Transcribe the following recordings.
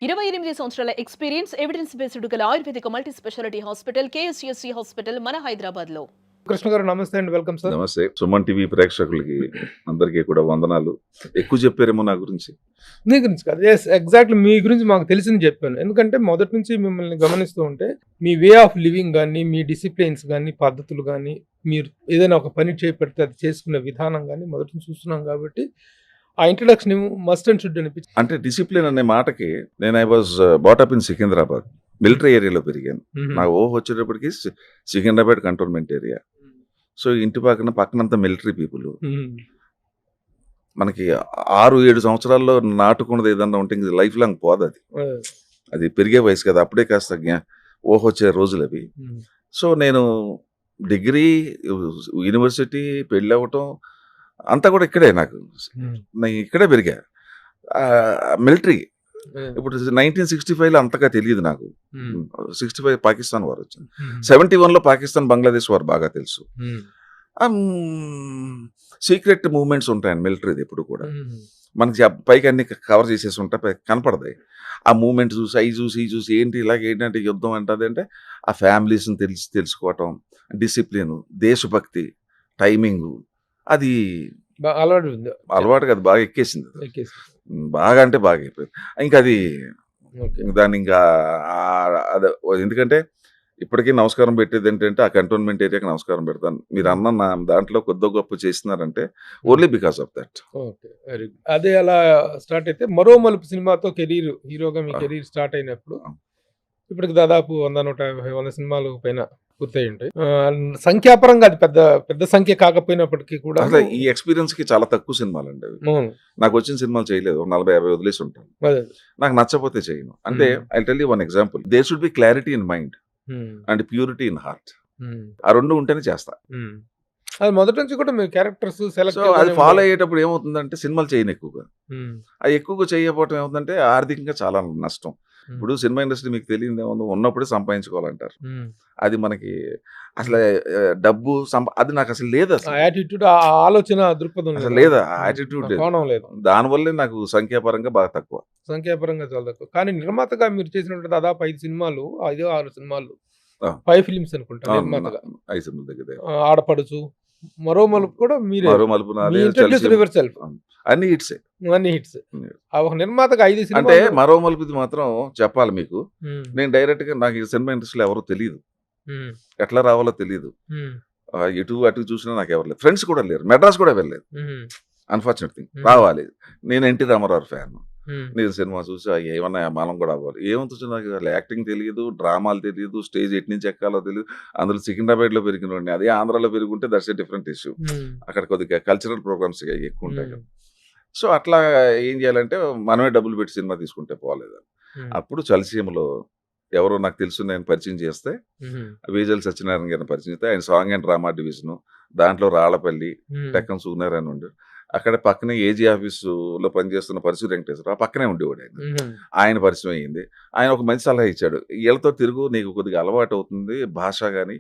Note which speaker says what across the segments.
Speaker 1: 28 సంవత్సరాల experience evidence based గల ఆయుర్వేదిక multi speciality hospital KSSC hospital మన హైదరాబాద్ లో.
Speaker 2: కృష్ణ గారు నమస్తే అండి, వెల్కమ్ సార్.
Speaker 3: నమస్తే. సుమన్ టీవీ ప్రేక్షకులకి అందరికీ కూడా వందనాలు. ఎక్కువ చెప్పారేమో నా గురించి.
Speaker 2: మీ గురించి కాదు, ఎస్ ఎగ్జాక్ట్లీ మీ గురించి మాకు తెలిసింది చెప్పాను. ఎందుకంటే మొదటి నుంచి మిమ్మల్ని గమనిస్తూ ఉంటే మీ వే ఆఫ్ లివింగ్ కానీ, మీ డిసిప్లిన్స్ కానీ, పద్ధతులు కానీ, మీరు ఏదైనా ఒక పని చేపడితే అది చేసుకునే విధానం కానీ మొదటి నుంచి చూస్తున్నాం కాబట్టి ఆ ఇంట్రడక్షన్ మస్ట్ అండ్ షుడ్ అనిపించి.
Speaker 3: అంటే డిసిప్లిన్ అనే మాటకి నేను I was బాటప్ in Secunderabad, military ఏరియాలో పెరిగాను. నా వచ్చేటప్పటికి సికింద్రాబాద్ కంటోన్మెంట్ ఏరియా. సో ఇంటి పక్కనంతా మిలిటరీ పీపుల్. మనకి 6-7 సంవత్సరాల్లో నాటుకున్నది ఏదన్నా ఉంటే ఇంక లైఫ్ లాంగ్ పోదు. అది పెరిగే వయసు కదా, అప్పుడే కాస్త వచ్చే రోజులు అవి. సో నేను డిగ్రీ, యూనివర్సిటీ, పెళ్ళి అవ్వటం అంతా కూడా ఇక్కడే. నేను ఇక్కడే పెరిగా. మిలిటరీ ఇప్పుడు 1965లో అంతగా తెలియదు నాకు. 65 పాకిస్తాన్ వారు వచ్చింది. 71లో పాకిస్తాన్ బంగ్లాదేశ్ వారు బాగా తెలుసు. సీక్రెట్ మూవ్మెంట్స్ ఉంటాయండి మిలిటరీది ఎప్పుడు కూడా. మనకి పైకి అన్ని కవర్ చేసేసి ఉంటాయి, కనపడతాయి. ఆ మూమెంట్ చూసి అవి చూసి ఈ చూసి ఏంటి ఇలాగ ఏంటంటే యుద్ధం అంటది అంటే ఆ ఫ్యామిలీస్ని తెలుసుకోవటం, డిసిప్లిన్, దేశభక్తి, టైమింగ్, అది అలవాటు కదా, బాగా ఎక్కేసింది. బాగా అంటే బాగా అయిపోయింది. ఇంకా అది దాన్ని ఇంకా అదే. ఎందుకంటే ఇప్పటికీ నమస్కారం పెట్టేది ఏంటంటే ఆ కంటోన్మెంట్ ఏరియాకి నమస్కారం పెడతాను. మీరు అన్న నా దాంట్లో కొద్ది గొప్ప చేస్తున్నారంటే ఓన్లీ బికాస్ ఆఫ్ దట్.
Speaker 2: అదే అలా స్టార్ట్ అయితే మరో మలుపు సినిమాతో కెరీర్, హీరోగా మీ కెరీర్ స్టార్ట్ అయినప్పుడు ఇప్పటికి దాదాపు 100-150 సినిమాలు పైన పూర్తయి ఉంటాయి. సంఖ్యాపరంగా అది పెద్ద సంఖ్య కాకపోయినప్పటికీ కూడా
Speaker 3: అసలు ఈ ఎక్స్పీరియన్స్ కి చాలా తక్కువ సినిమాలు అండి అవి. నాకు వచ్చిన సినిమాలు చేయలేదు, 40-50 వదిలేసి ఉంటాను. నాకు నచ్చపోతే చేయను. అంటే I tell you one example. There should be clarity in mind and purity in heart. ఆ రెండు ఉంటేనే చేస్తా.
Speaker 2: అది మొదటి నుంచి కూడా మీ క్యారెక్టర్స్ సెలెక్ట్
Speaker 3: అది ఫాలో అయ్యేటప్పుడు ఏమవుతుందంటే సినిమాలు చేయను ఎక్కువగా. అది ఎక్కువగా చేయకపోవడం ఏమవుతుందంటే ఆర్థికంగా చాలా నష్టం. ఇప్పుడు సినిమా ఇండస్ట్రీ మీకు తెలియదు ఏముందో, ఉన్నప్పుడే సంపాదించుకోవాలంటారు. అది మనకి అసలు డబ్బు అది నాకు అసలు లేదు. అసలు
Speaker 2: యాటిట్యూడ్, ఆలోచన దృక్పథం
Speaker 3: అసలు లేదా, యాటిట్యూడ్ లేదు. దానివల్లే నాకు సంఖ్యాపరంగా బాగా తక్కువ.
Speaker 2: సంఖ్యాపరంగా చాలా తక్కువ. కానీ నిర్మాతగా మీరు చేసినట్టు దాదాపు 5 సినిమాలు, 5-6 సినిమాలు, 5 ఫిల్మ్స్ అనుకుంటా నిర్మాతగా.
Speaker 3: 5 సినిమాల దగ్గర
Speaker 2: ఆడపడుచు, మరో మలుపు కూడా మీరే.
Speaker 3: మరో మలుపు అన్ని హిట్స్.
Speaker 2: ఒక నిర్మాతగా 5 సినిమా
Speaker 3: అంటే మరో మలుపుది మాత్రం చెప్పాలి మీకు. నేను డైరెక్ట్ గా నాకు ఈ సినిమా ఇండస్ట్రీలో ఎవరు తెలియదు, ఎట్లా రావాలో తెలియదు. ఎటు అటు చూసినా నాకు ఎవరు లేదు, ఫ్రెండ్స్ కూడా లేరు, మెడ్రాస్ కూడా వెళ్ళలేదు. Unfortunate thing. రావాలి, నేను ఎన్టీ రామారావు ఫ్యాన్. నేను సినిమా చూసి ఏమన్నా మనం కూడా అవ్వాలి. ఏమంత నాకు యాక్టింగ్ తెలియదు, డ్రామాలు తెలియదు, స్టేజ్ ఎటు నుంచి ఎక్కాలో తెలియదు. అందులో సికింద్రాబాద్ లో పెరిగిన అదే ఆంధ్రాలో పెరుగుంటే దట్స్ ఎ డిఫరెంట్ ఇష్యూ. అక్కడ కొద్దిగా కల్చరల్ ప్రోగ్రామ్స్ ఎక్కువ ఉంటాయి. సో అట్లా ఏం చేయాలంటే మనమే డబ్బులు పెట్టి సినిమా తీసుకుంటే పోలేదు. అప్పుడు చలసీమలో ఎవరో నాకు తెలుసు, నేను పరిచయం చేస్తే వేజల్ సత్యనారాయణ గారిని పరిచయం చేస్తే ఆయన సాంగ్ అండ్ డ్రామా డివిజన్, దాంట్లో రాళ్లపల్లి టెక్కం సుకునార్ అని ఉండే. అక్కడ పక్కనే ఏజీ ఆఫీసులో పనిచేస్తున్న పరిశు వెంకటేశ్వర ఆ పక్కనే ఉండేవాడు. ఆయన పరిచయం అయ్యింది. ఆయన ఒక మంచి సలహా ఇచ్చాడు, వీళ్ళతో తిరుగు, నీకు కొద్దిగా అలవాటు అవుతుంది, భాష కానీ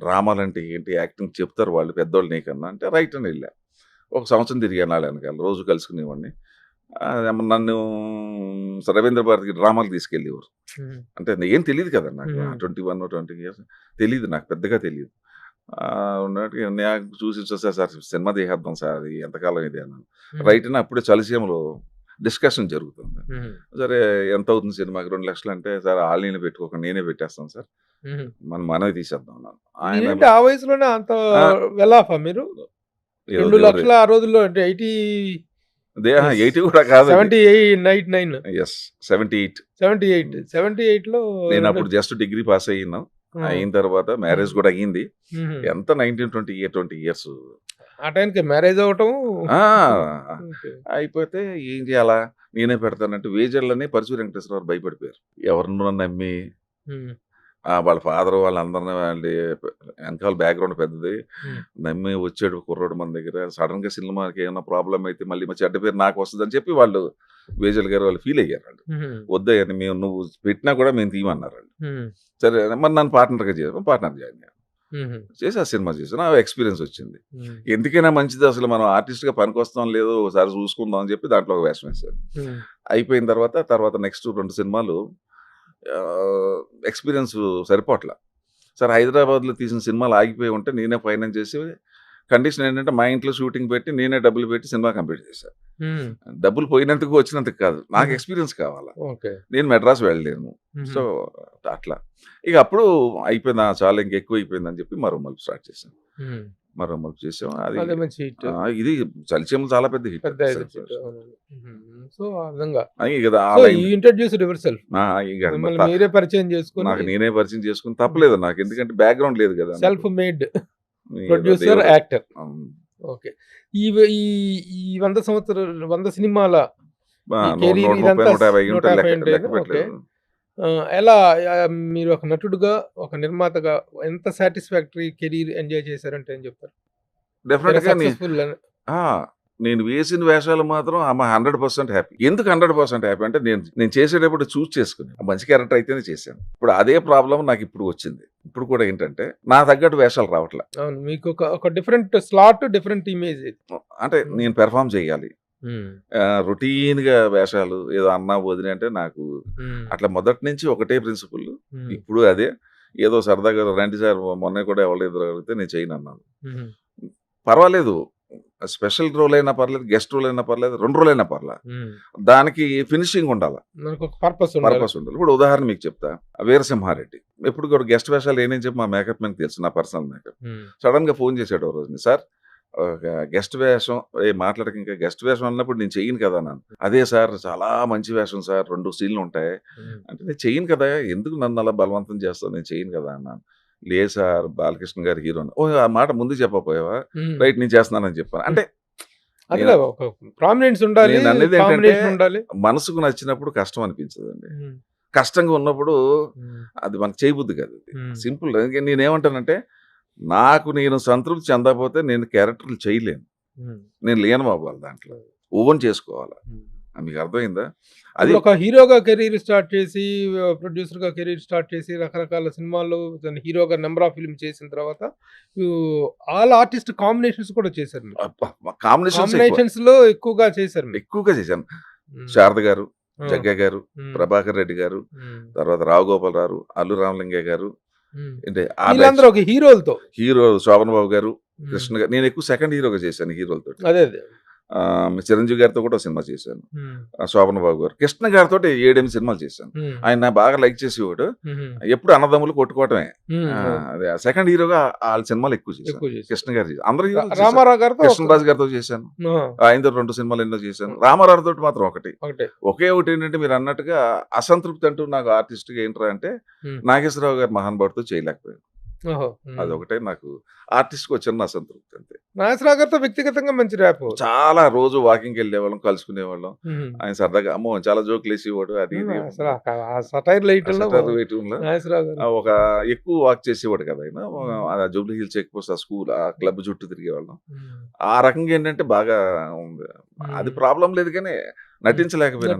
Speaker 3: డ్రామాలు అంటే ఏంటి, యాక్టింగ్ చెప్తారు వాళ్ళు పెద్దోళ్ళు నీకన్నా అంటే రైట్ అని వెళ్ళా. 1 సంవత్సరం తిరిగాను వాళ్ళ వెనకాల, రోజు కలుసుకునేవాడిని. నన్ను రవీంద్ర భారతికి డ్రామాలు తీసుకెళ్ళేవారు. అంటే ఏం తెలియదు కదా నాకు, 21-20 ఇయర్స్ తెలియదు, నాకు పెద్దగా తెలియదు. నాకు చూసి సార్ సినిమా తీసేద్దాం సార్, అది ఎంతకాలం ఇది అన్నాను. రైట్ అని అప్పుడే చలసీమలో డిస్కషన్ జరుగుతుంది. సరే ఎంత అవుతుంది సినిమాకి, 2 లక్షలు అంటే, సార్ ఆల్ని పెట్టుకోక నేనే పెట్టేస్తాను సార్, మనమే తీసేద్దాం అన్నాను.
Speaker 2: ఆయన ఆ వయసులోనే అంత వెలాఫా మీరు? 2 లక్షలు ఆ రోజుల్లో అంటే
Speaker 3: 80 కూడా కాదు,
Speaker 2: 78 లో
Speaker 3: నేను అప్పుడు జస్ట్ డిగ్రీ పాస్ అయిన తర్వాత మ్యారేజ్ కూడా అయ్యింది. ఎంత 19-20 ఇయర్స్
Speaker 2: ఆ టైంకి మ్యారేజ్ అవటం
Speaker 3: అయిపోతే ఏం చేయాలా, నేనే పెడతానంటే వేజర్లని పరిశు వెంకటేశ్వర భయపడిపోయారు. ఎవరినో నమ్మి వాళ్ళ ఫాదర్ వాళ్ళందరినీ, వాళ్ళ వెనకాల బ్యాక్గ్రౌండ్ పెద్దది, నమ్మి వచ్చాడు కుర్రోడు మన దగ్గర. సడన్ గా సినిమాకి ఏమైనా ప్రాబ్లం అయితే మళ్ళీ చెడ్డ పేరు నాకు వస్తుంది అని చెప్పి వాళ్ళు వేజల్ గారు వాళ్ళు ఫీల్ అయ్యారు. వాళ్ళు వద్దయ్యని, మేము నువ్వు పెట్టినా కూడా మేము తీయమన్నారు వాళ్ళు. సరే మరి నన్ను పార్ట్నర్గా చేయాలి, పార్ట్నర్ జాయిన్ అయ్యాను. చేసి ఆ సినిమా చేశాను. ఆ ఎక్స్పీరియన్స్ వచ్చింది. ఎందుకైనా మంచిది అసలు మనం ఆర్టిస్ట్‌గా పనికొస్తాం లేదో ఒకసారి చూసుకుందాం అని చెప్పి దాంట్లో ఒక వేషం వేశాను. అయిపోయిన తర్వాత నెక్స్ట్ 2 సినిమాలు ఎక్స్‌పీరియన్స్ సరిపోట్ల. సార్ హైదరాబాద్‌లో తీసిన సినిమాలు ఆగిపోయి ఉంటే నేనే ఫైనాన్స్ చేసి కండిషన్ ఏంటంటే మా ఇంట్లో షూటింగ్ పెట్టి నేనే డబ్బులు పెట్టి సినిమా కంప్లీట్ చేశాను. డబ్బులు పోయినందుకు వచ్చినందుకు కాదు. నాకు ఎక్స్‌పీరియన్స్ కావాలా.
Speaker 2: ఓకే.
Speaker 3: నేను మెడ్రాస్ వెళ్ళలేను. సో అట్లా. ఇక అప్పుడు అయిపోయింది. చాలా ఇంకెక్కువ అయిపోయిందని చెప్పి మరో మలుపు స్టార్ట్ చేశాను. మరో మలుపు చేసాం. అది
Speaker 2: అదే మంచి హిట్.
Speaker 3: ఇది చలిచీమలు చాలా పెద్ద హిట్.
Speaker 2: పెద్ద హిట్. సో ఆ విధంగా
Speaker 3: కదా
Speaker 2: so you introduced your self. మిమ్మల్ని మీరే పరిచయం
Speaker 3: నాకు
Speaker 2: చేసుకుని
Speaker 3: నేనే పరిచయం చేసుకుని తప్పలేదు నాకు. ఎందుకంటే బ్యాక్గ్రౌండ్ లేదు కదా.
Speaker 2: Self made producer, actor. Okay. ఈ ఈ ఈ 100 సంవత్సరాలు 100 సినిమాల కెరీర్ ఇదంతా 150 ఓకే. ఎలా మీరు ఒక నటుడుగా, ఒక నిర్మాతగా ఎంత సాటిస్ఫాక్టరీ కెరీర్ ఎంజాయ్ చేశారంటే ఏం చెప్తారు?
Speaker 3: డెఫినెట్‌గా
Speaker 2: సక్సెస్ఫుల్
Speaker 3: నేను వేసిన వేషాలు మాత్రం 100% హ్యాపీ. ఎందుకు 100% హ్యాపీ అంటే నేను చేసేటప్పుడు చూస్ చేసుకుని మంచి క్యారెక్టర్ అయితేనే చేశాను. ఇప్పుడు అదే ప్రాబ్లం నాకు ఇప్పుడు వచ్చింది. ఇప్పుడు కూడా ఏంటంటే నా తగ్గట్టు వేషాలు రావట్లే.
Speaker 2: అవును. మీకు ఒక డిఫరెంట్ స్లాట్, డిఫరెంట్ ఇమేజ్.
Speaker 3: అంటే నేను పెర్ఫార్మ్ చేయాలి. రొటీన్‌గా వేషాలు ఏదో అన్నా వదిన అంటే నాకు అట్లా మొదటి నుంచి ఒకటే ప్రిన్సిపల్. ఇప్పుడు అదే. ఏదో సరదాగా రండి సార్ మొన్న కూడా ఎవరు ఎదురు అడిగితే నేను చేయను అన్నాను. పర్వాలేదు. స్పెషల్ రోల్ అయినా పర్లేదు, గెస్ట్ రోల్ అయినా పర్లేదు, 2 రోజులైనా పర్లేదు. దానికి ఫినిషింగ్ ఉండాలి.
Speaker 2: పర్పస్
Speaker 3: ఉండాలి. ఇప్పుడు ఉదాహరణ మీకు చెప్తా. వీరసింహారెడ్డి ఎప్పుడు కూడా గెస్ట్ వేషాలు ఏనేం చెప్పి మా మేకప్ మ్యాన్కి తెలుసు, నా పర్సనల్ మేకప్. సడన్ గా ఫోన్ చేశాడు ఓ రోజుని, సార్ గెస్ట్ వేషం మాట్లాడక ఇంకా గెస్ట్ వేషం అన్నప్పుడు నేను చెయ్యను కదా అన్నాను. అదే సార్ చాలా మంచి వేషం సార్, 2 సీన్లు ఉంటాయి అంటే నేను చెయ్యను కదా, ఎందుకు నన్ను అలా బలవంతం చేస్తావు, నేను చెయ్యను కదా అన్నాను. లేదు సార్ బాలకృష్ణ గారు హీరో. ఓ ఆ మాట ముందు చెప్పపోయావా, రైట్ నేను చేస్తున్నానని చెప్పాను. అంటే
Speaker 2: ప్రామినెన్స్ ఉండాలి,
Speaker 3: నేను అనేది ఏంటంటే
Speaker 2: కాంబినేషన్ ఉండాలి.
Speaker 3: మనసుకు నచ్చినప్పుడు కష్టం అనిపించదండి. కష్టంగా ఉన్నప్పుడు అది మనకు చేయబుద్ధి కాదు. సింపుల్. నేనేమంటానంటే నేను సంతృప్తి చెందకపోతే నేను క్యారెక్టర్లు చేయలేను. నేను లేను అవ్వాలి, దాంట్లో ఓన్ చేసుకోవాలి. మీకు అర్థమైందా? అది
Speaker 2: ఒక హీరోగా కెరీర్ స్టార్ట్ చేసి, ప్రొడ్యూసర్ గా కెరీర్ స్టార్ట్ చేసి, రకరకాల సినిమాల్లో హీరోగా నెంబర్ ఆఫ్ ఫిల్మ్ చేసిన తర్వాత ఆల్ ఆర్టిస్ట్ కాంబినేషన్స్ కూడా చేశారు. కాంబినేషన్స్ లో ఎక్కువగా చేశారు.
Speaker 3: ఎక్కువగా చేశాను. శారద గారు, జగ్గ గారు, ప్రభాకర్ రెడ్డి గారు, తర్వాత రావు గోపాలరావు, అల్లు రామలింగయ్య గారు,
Speaker 2: వీళ్ళందరూ ఒక హీరోలతో.
Speaker 3: హీరో శోభన్ బాబు గారు, కృష్ణ గారు. నేను ఎక్కువ సెకండ్ హీరోగా చేశాను హీరోలతో.
Speaker 2: అదే
Speaker 3: చిరంజీవి గారితో కూడా సినిమా చేశాను. శోభన్ బాబు గారు, కృష్ణ గారితో 7-8 సినిమాలు చేశాను. ఆయన బాగా లైక్ చేసేవాడు. ఎప్పుడు అన్నదమ్ములు కొట్టుకోవటమే. అదే సెకండ్ హీరోగా వాళ్ళ సినిమాలు ఎక్కువ చేశాను. కృష్ణ గారు అందరూ
Speaker 2: రామారావు గారితో,
Speaker 3: కృష్ణరాజు గారితో చేశాను. ఆయనతో 2 సినిమాలు ఎన్నో చేశాను. రామారావు తోటి మాత్రం ఒకటి. ఒకే ఒకటి ఏంటంటే మీరు అన్నట్టుగా అసంతృప్తి అంటూ నాకు ఆర్టిస్ట్ గా ఏంట్రా అంటే నాగేశ్వరరావు గారు మహానుభావుడితో చేయలేకపోయాను. అదొకటే నాకు ఆర్టిస్ట్ కు చిన్న అసంతృప్తి అంతే.
Speaker 2: నాగేశ్వరరావు గారితో వ్యక్తిగతంగా మంచి ర్యాప్.
Speaker 3: చాలా రోజు వాకింగ్ వెళ్ళేవాళ్ళం, కలుసుకునేవాళ్ళం. ఆయన సరదాగా అమ్మో చాలా జోకులు వేసేవాడు. అది ఒక ఎక్కువ వాక్ చేసేవాడు కదా ఆయన. జూబ్లీ హిల్స్ చెక్ పోస్ట్, ఆ స్కూల్, ఆ క్లబ్ చుట్టూ తిరిగేవాళ్ళం. ఆ రకంగా ఏంటంటే బాగా ఉంది. అది ప్రాబ్లం లేదు కానీ నటించలేకపోయినా.